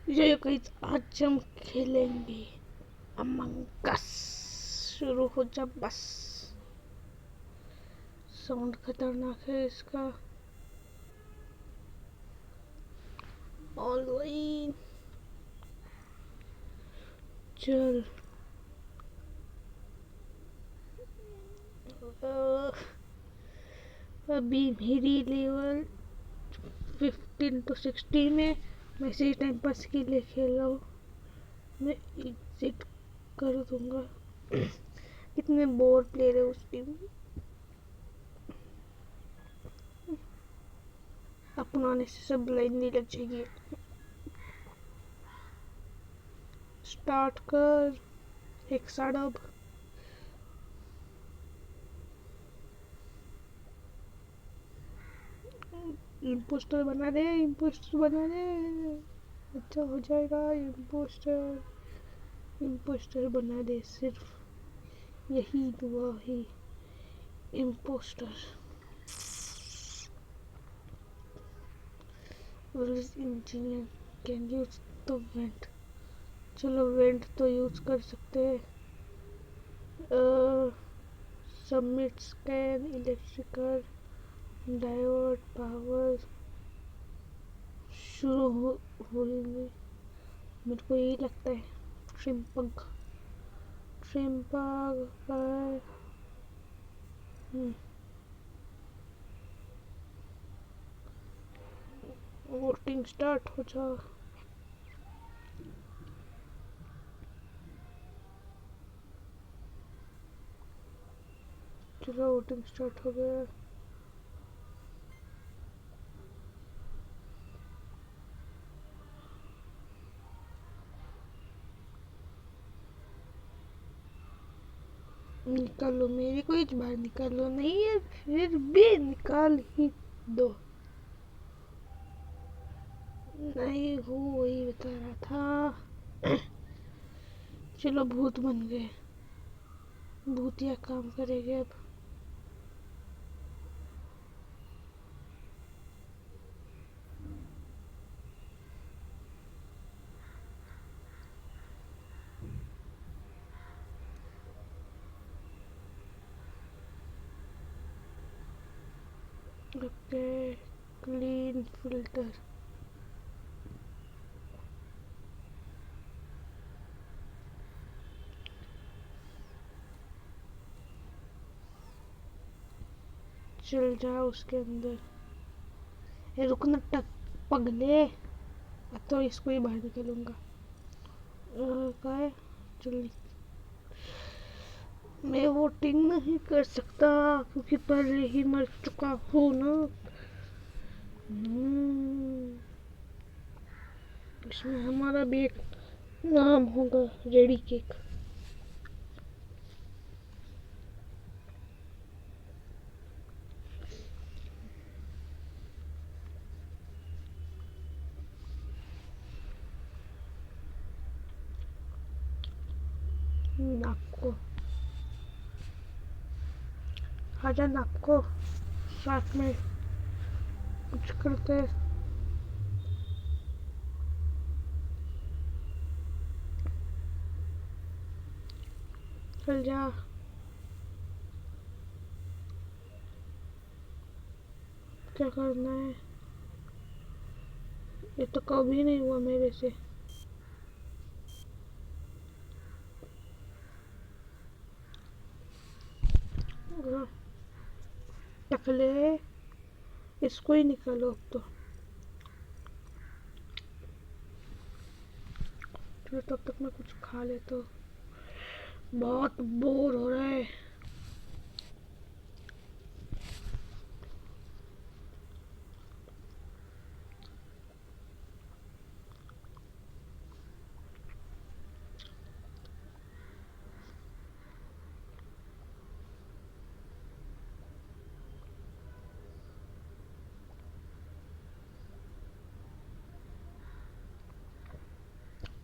ये गाइस आज हम खेलेंगे अमंग अस। शुरू हो जा बस। साउंड खतरनाक है इसका। ऑनलाइन चल। अभी मेरी लेवल 15 to 16 में। मैं इसी टाइम पास के लिए खेल रहा हूँ। मैं एग्जिट कर दूंगा। कितने बोर प्लेयर है उस टीम में। अपना आने से सब लाइन नहीं लग जाएगी। स्टार्ट कर एक साडब। इम्पोस्टर बना दे, इम्पोस्टर बना दे। अच्छा हो जाएगा। इम्पोस्टर इम्पोस्टर बना दे, सिर्फ यही दुआ है। Impostor engineer can use the vent. चलो वेंट तो यूज कर सकते हैं। Submit scan electrical diode power शुरू होंगे। मेरे को यही लगता है। ट्रिम्पग ट्रिम्पग पर वोटिंग स्टार्ट हो जा। चलो वोटिंग स्टार्ट हो गया। निकालो, मेरे को इस बार निकालो। नहीं है फिर भी निकाल ही दो। नहीं हूँ वही बता रहा था। चलो भूत बन गए। भूतिया काम करेंगे अब। Okay clean filter. चल जा उसके अंदर। ये रुकना टक पगले। तो इसको ही बाहर निकलूंगा। क्या है। चल मैं वोटिंग नहीं कर सकता क्योंकि पहले ही मर चुका हूँ ना। इसमें हमारा भी एक नाम होगा, रेडी केक। नापको आजा, नापको साथ में कुछ करते। चल जा। क्या करना है। ये तो कभी नहीं हुआ मेरे से। टकले इसको ही निकालो अब तो। चलो तब तक मैं कुछ खा लेता हूँ। बहुत बोर हो रहा है।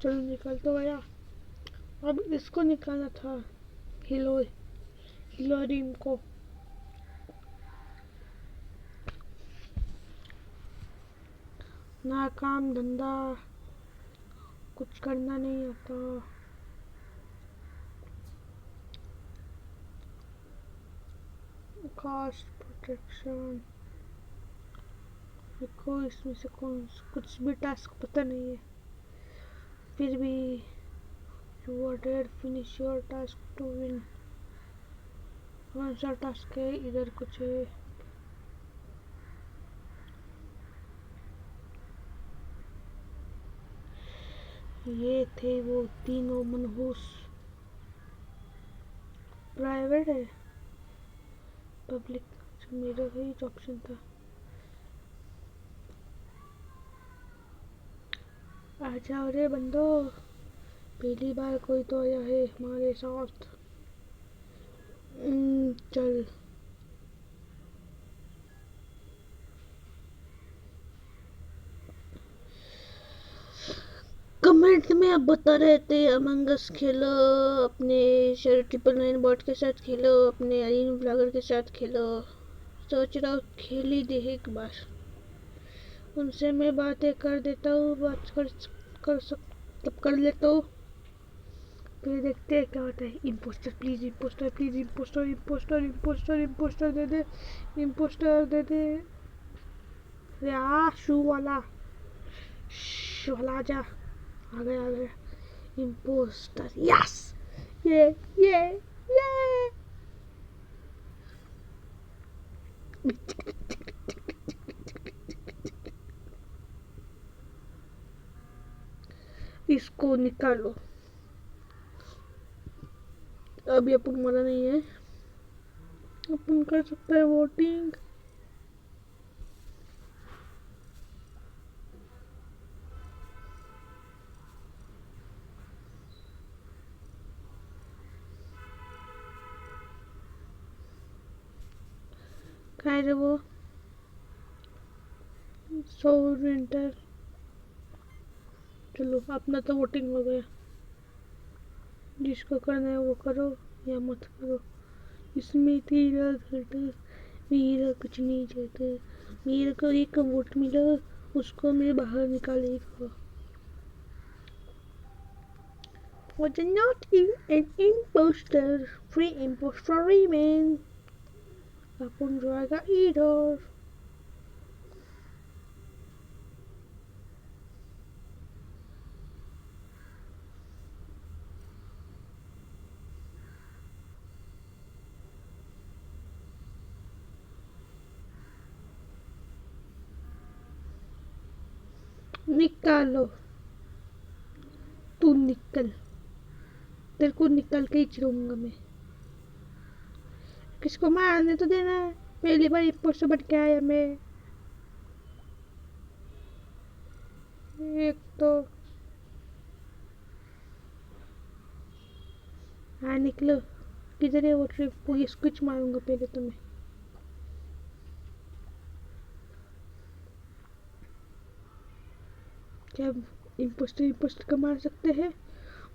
चलो निकल तो गया। अब इसको निकालना था। हिलो हिलोरिम को। ना काम धंधा कुछ करना नहीं आता। कास्ट प्रोटेक्शन, देखो इसमें से कुछ भी टास्क पता नहीं है, फिर भी you are dead, finish your task to win. कौन सा टास्क है? इधर कुछ है। ये थे वो तीनों मनहूस। प्राइवेट है, पब्लिक, मेरा वही ऑप्शन था। आ जाओ रे बंदो, पहली बार कोई तो आया है हमारे साथ। चल। कमेंट में आप बता रहे थे अमंग अस खेलो, अपने ट्रिपल नाइन बॉट के साथ खेलो, अपने अलीन ब्लॉगर के साथ खेलो। सोच रहा हूँ खेल ही दे एक बार, उनसे मैं बातें कर देता हूँ, बात कर लेता हूँ, फिर देखते हैं क्या होता है। Impostor please, impostor please, impostor impostor impostor impostor दे दे, इम्पोस्टर दे दे। शू वाला आ जा, आ गया आ गया। इम्पोस्टर, यस, ये इसको निकालो। अभी अपन मरा नहीं है, अपन कर सकते हैं वोटिंग। कहा है वो सोल विंटर। चलो अपना तो वोटिंग हो गया, जिसको करना है वो करो या मत करो, इसमें तेरा घाटा, मेरा कुछ नहीं जाता। मेरे को एक वोट मिला, उसको मैं बाहर निकालेगा। Was not an imposter, free imposter remain। अपन जाएगा इधर। निकालो, तू निकल, तेरे को निकल के ही चलूंगा मैं। किसको मारने तो देना है, पहली बार इम्पोस्टर बन के आया मैं। एक तो हाँ निकलो, किधर है वो ट्रिप, पुलिस कुछ मारूंगा पहले तो मैं। क्या इम्पोस्टर इम्पोस्टर का मार सकते हैं?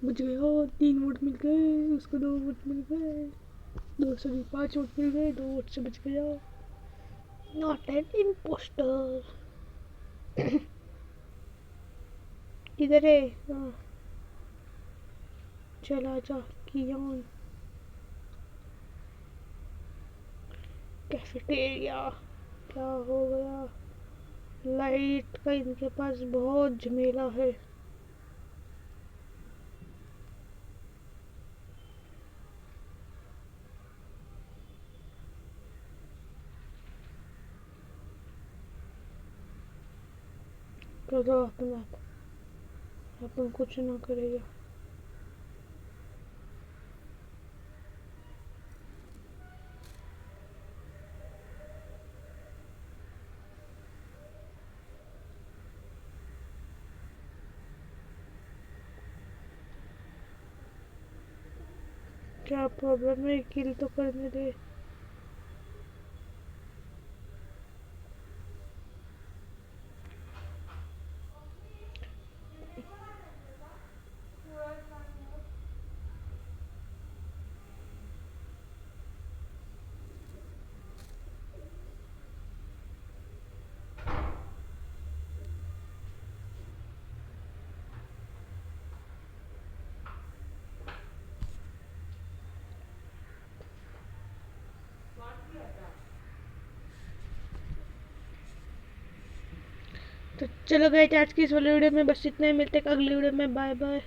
मुझे गया 3 वोट मिल गए, उसको 2 वोट मिल गए, 2 से 5 वोट मिल गए, 2 वोट से बच गया। Not an impostor. किधर है? चला जा कियान। कैफेटेरिया, क्या हो गया? लाइट का इनके पास बहुत झमेला है। करो अपना, अपन कुछ ना करेगा। क्या प्रॉब्लम है? किल तो करने दे। तो चलो गए आज की इस वाले वीडियो में बस इतना ही, मिलते हैं अगली वीडियो में, बाय बाय।